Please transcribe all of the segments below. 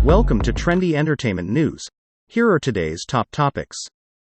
Welcome to Trendy Entertainment News. Here are today's top topics.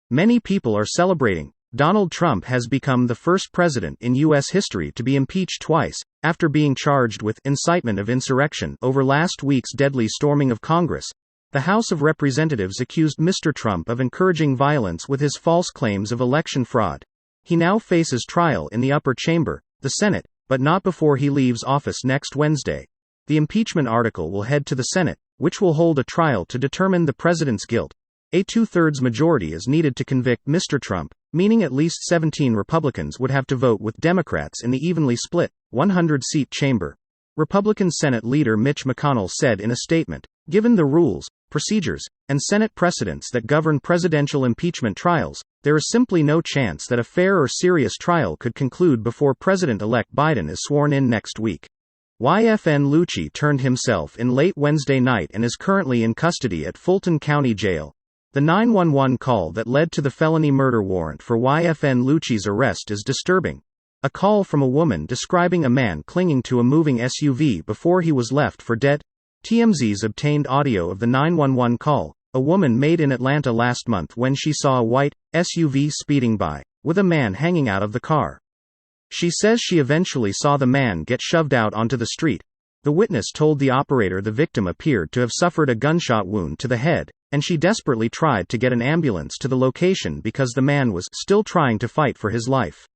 Many people are celebrating. Donald Trump has become the first president in U.S. history to be impeached twice, after being charged with incitement of insurrection over last week's deadly storming of Congress. The House of Representatives accused Mr. Trump of encouraging violence with his false claims of election fraud. He now faces trial in the upper chamber, the Senate, but not before he leaves office next Wednesday. The impeachment article will head to the Senate, which will hold a trial to determine the president's guilt. A two-thirds majority is needed to convict Mr. Trump, meaning at least 17 Republicans would have to vote with Democrats in the evenly split, 100-seat chamber. Republican Senate leader Mitch McConnell said in a statement, "Given the rules, procedures, and Senate precedents that govern presidential impeachment trials, there is simply no chance that a fair or serious trial could conclude before President-elect Biden is sworn in next week." YFN Lucci turned himself in late Wednesday night and is currently in custody at Fulton County Jail. The 911 call that led to the felony murder warrant for YFN Lucci's arrest is disturbing. A call from a woman describing a man clinging to a moving SUV before he was left for dead. TMZ's obtained audio of the 911 call, a woman made in Atlanta last month when she saw a white SUV speeding by, with a man hanging out of the car. She says she eventually saw the man get shoved out onto the street. The witness told the operator the victim appeared to have suffered a gunshot wound to the head, and she desperately tried to get an ambulance to the location because the man was still trying to fight for his life.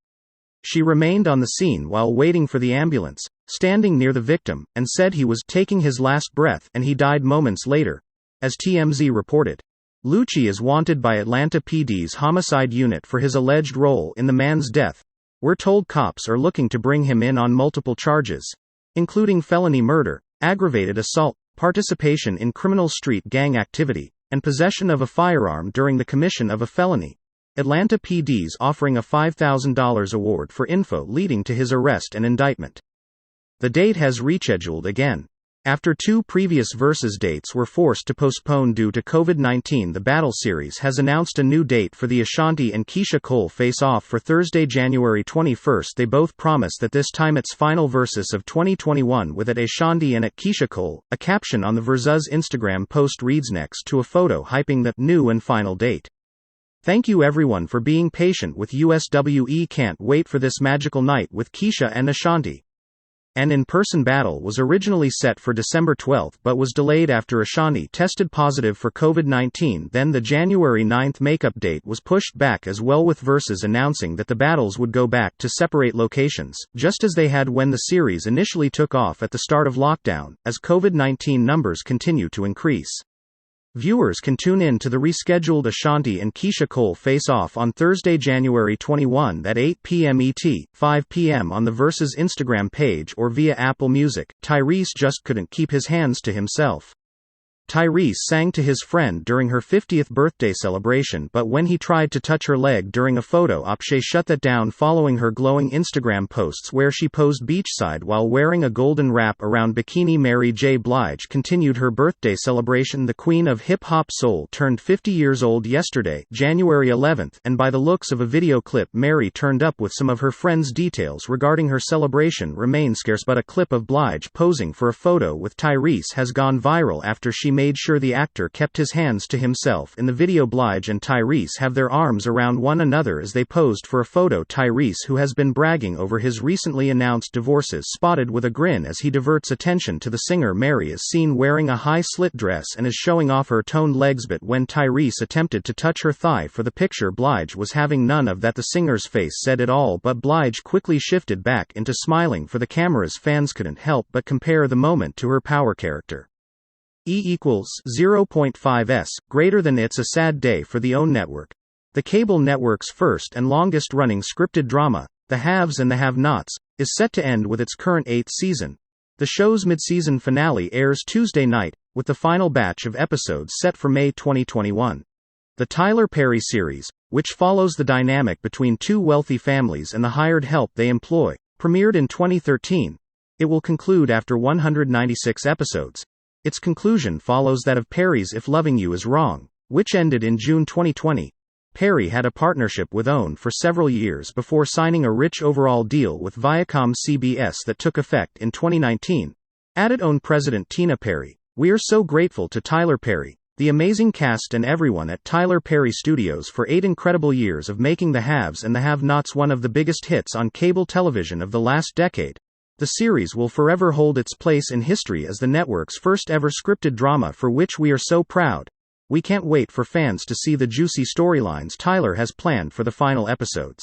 She remained on the scene while waiting for the ambulance, standing near the victim, and said he was taking his last breath and he died moments later, as TMZ reported. Lucci is wanted by Atlanta PD's homicide unit for his alleged role in the man's death. We're told cops are looking to bring him in on multiple charges, including felony murder, aggravated assault, participation in criminal street gang activity, and possession of a firearm during the commission of a felony. Atlanta PD's offering a $5,000 award for info leading to his arrest and indictment. The date has rescheduled again. After two previous Versus dates were forced to postpone due to COVID-19, the Battle Series has announced a new date for the Ashanti and Keisha Cole face-off for Thursday, January 21. They both promise that this time it's final Versus of 2021 with at Ashanti and at Keisha Cole. A caption on the Versus Instagram post reads next to a photo hyping the new and final date. "Thank you everyone for being patient with USWE. Can't wait for this magical night with Keisha and Ashanti." An in-person battle was originally set for December 12 but was delayed after Ashanti tested positive for COVID-19. Then the January 9 makeup date was pushed back as well, with Versus announcing that the battles would go back to separate locations, just as they had when the series initially took off at the start of lockdown, as COVID-19 numbers continue to increase. Viewers can tune in to the rescheduled Ashanti and Keisha Cole face-off on Thursday, January 21 at 8 p.m. ET, 5 p.m. on the Versus Instagram page or via Apple Music. Tyrese just couldn't keep his hands to himself. Tyrese sang to his friend during her 50th birthday celebration, but when he tried to touch her leg during a photo op, she shut that down following her glowing Instagram posts where she posed beachside while wearing a golden wrap around bikini. Mary J. Blige continued her birthday celebration. The queen of hip-hop soul turned 50 years old yesterday, January 11, and by the looks of a video clip Mary turned up with some of her friends. Details regarding her celebration remain scarce, but a clip of Blige posing for a photo with Tyrese has gone viral after she made sure the actor kept his hands to himself. In the video, Blige and Tyrese have their arms around one another as they posed for a photo. Tyrese, who has been bragging over his recently announced divorces, spotted with a grin as he diverts attention to the singer. Mary is seen wearing a high-slit dress and is showing off her toned legs, but when Tyrese attempted to touch her thigh for the picture, Blige was having none of that. The singer's face said it all, but Blige quickly shifted back into smiling for the cameras. Fans couldn't help but compare the moment to her Power character. E=0.5s greater than It's a Sad Day for the OWN network. The cable network's first and longest-running scripted drama, The Haves and the Have-Nots, is set to end with its current 8th season. The show's mid-season finale airs Tuesday night, with the final batch of episodes set for May 2021. The Tyler Perry series, which follows the dynamic between two wealthy families and the hired help they employ, premiered in 2013. It will conclude after 196 episodes. Its conclusion follows that of Perry's If Loving You Is Wrong, which ended in June 2020. Perry had a partnership with OWN for several years before signing a rich overall deal with Viacom CBS that took effect in 2019. Added OWN president Tina Perry, We are so grateful to Tyler Perry, the amazing cast and everyone at Tyler Perry Studios for 8 incredible years of making The Haves and the Have-Nots one of the biggest hits on cable television of the last decade. The series will forever hold its place in history as the network's first ever scripted drama, for which we are so proud. We can't wait for fans to see the juicy storylines Tyler has planned for the final episodes.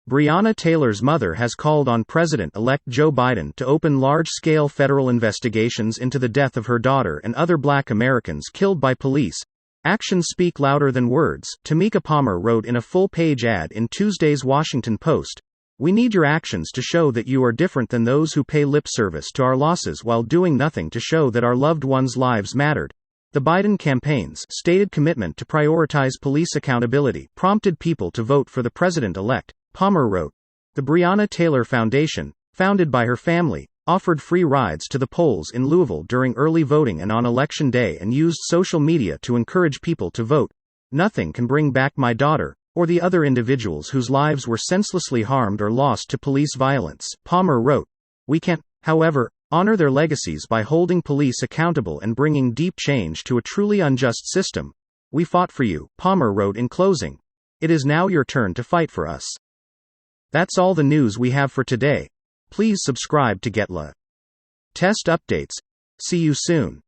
Breonna Taylor's mother has called on President-elect Joe Biden to open large-scale federal investigations into the death of her daughter and other Black Americans killed by police. Actions speak louder than words, Tamika Palmer wrote in a full-page ad in Tuesday's Washington Post. We need your actions to show that you are different than those who pay lip service to our losses while doing nothing to show that our loved ones' lives mattered. The Biden campaign's stated commitment to prioritize police accountability prompted people to vote for the president-elect, Palmer wrote. The Breonna Taylor Foundation, founded by her family, offered free rides to the polls in Louisville during early voting and on Election Day and used social media to encourage people to vote. Nothing can bring back my daughter, or the other individuals whose lives were senselessly harmed or lost to police violence, Palmer wrote. We can, however, honor their legacies by holding police accountable and bringing deep change to a truly unjust system. We fought for you, Palmer wrote in closing. It is now your turn to fight for us. That's all the news we have for today. Please subscribe to get latest updates. See you soon.